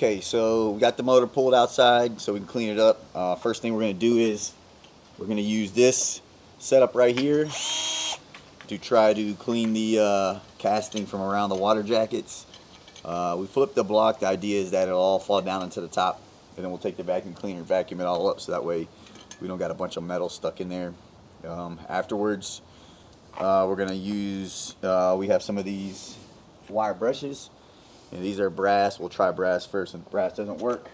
Okay, so we got the motor pulled outside so we can clean it up. First thing we're going to do is we're going to use this setup right here to try to clean the casting from around the water jackets. We flip the block. The idea is that it'll all fall down into the top, and then we'll take the vacuum cleaner and vacuum it all up so that way we don't got a bunch of metal stuck in there. Afterwards, we're going to use, we have some of these wire brushes. And these are brass. We'll try brass first. If brass doesn't work,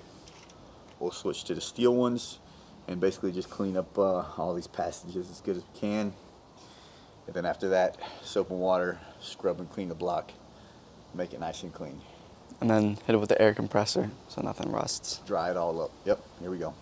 we'll switch to the steel ones and basically just clean up all these passages as good as we can. And then after that, soap and water, scrub and clean the block, make it nice and clean. And then hit it with the air compressor so nothing rusts. Dry it all up. Yep, here we go.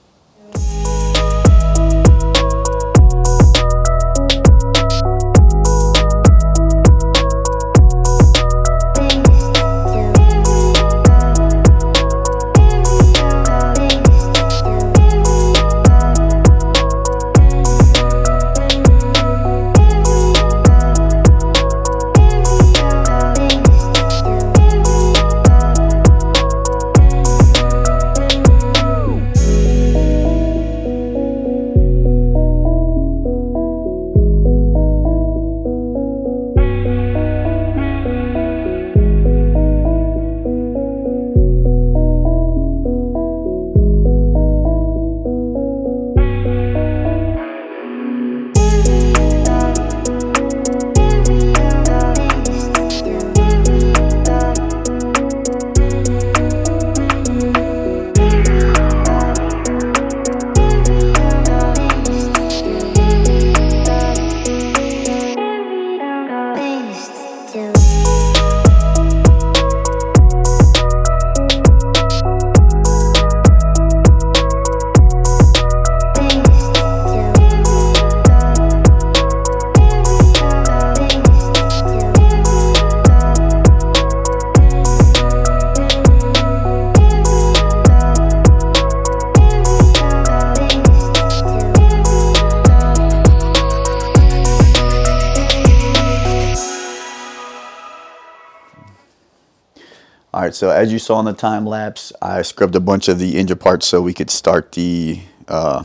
Alright, so as you saw in the time lapse, I scrubbed a bunch of the engine parts so we could start the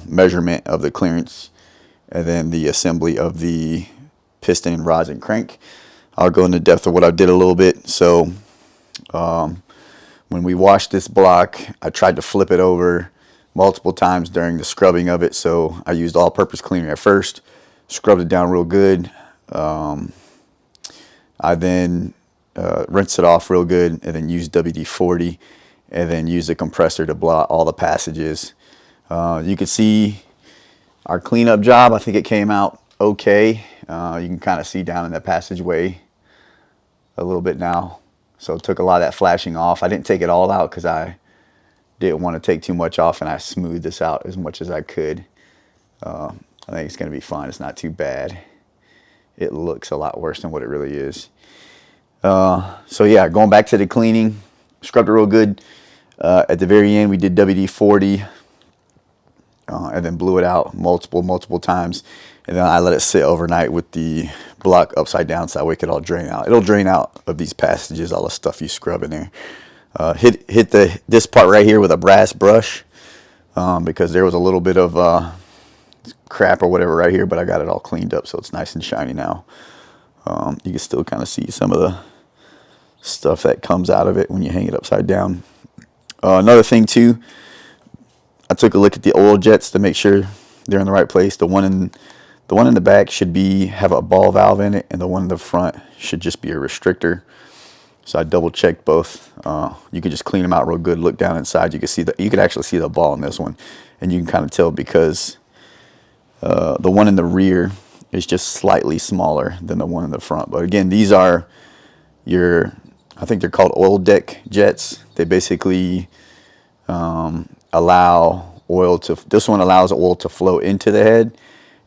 measurement of the clearance and then the assembly of the piston, rods, and crank. I'll go into depth of what I did a little bit. So when we washed this block, I tried to flip it over multiple times during the scrubbing of it. So I used all-purpose cleaner at first, scrubbed it down real good. I then rinse it off real good, and then use WD-40, and then use the compressor to blot all the passages. You can see our cleanup job. I think it came out okay. You can kind of see down in that passageway a little bit now. So it took a lot of that flashing off. I didn't take it all out because I didn't want to take too much off, and I smoothed this out as much as I could. I think it's going to be fine. It's not too bad. It looks a lot worse than what it really is. So yeah, going back to the cleaning, scrubbed it real good. At the very end, we did WD-40 and then blew it out multiple times. And then I let it sit overnight with the block upside down so that way it could all drain out. It'll drain out of these passages, all the stuff you scrub in there. Hit this part right here with a brass brush because there was a little bit of crap or whatever right here, but I got it all cleaned up so it's nice and shiny now. You can still kind of see some of the stuff that comes out of it when you hang it upside down. Another thing too, I took a look at the oil jets to make sure they're in the right place. The one in the back should have a ball valve in it, and the one in the front should just be a restrictor. So I double checked both. You can just clean them out real good. Look down inside, you can actually see the ball in this one, and you can kind of tell because the one in the rear is just slightly smaller than the one in the front. But again, these are I think they're called oil deck jets. They basically allow oil this one allows oil to flow into the head,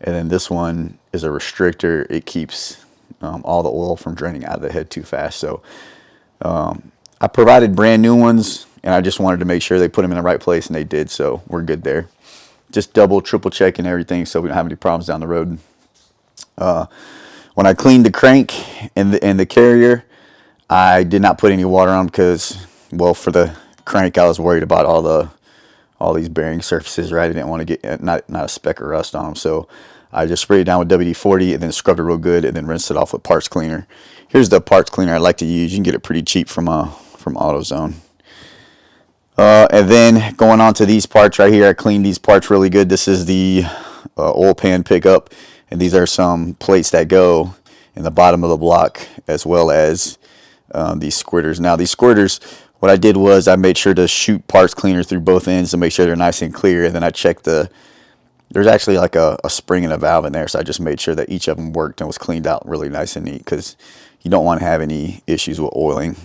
and then this one is a restrictor. It keeps all the oil from draining out of the head too fast. So I provided brand new ones, and I just wanted to make sure they put them in the right place, and they did, so we're good there. Just triple checking everything so we don't have any problems down the road. When I cleaned the crank and the carrier, I did not put any water on because, well, for the crank, I was worried about all these bearing surfaces, right? I didn't want to get not a speck of rust on them, so I just sprayed it down with WD-40 and then scrubbed it real good and then rinsed it off with parts cleaner. Here's the parts cleaner I like to use. You can get it pretty cheap from AutoZone. And then going on to these parts right here, I cleaned these parts really good. This is the oil pan pickup, and these are some plates that go in the bottom of the block, as well as these squirters. Now these squirters, what I did was I made sure to shoot parts cleaner through both ends to make sure they're nice and clear, and then I checked there's actually like a spring and a valve in there, so I just made sure that each of them worked and was cleaned out really nice and neat, because you don't want to have any issues with oiling.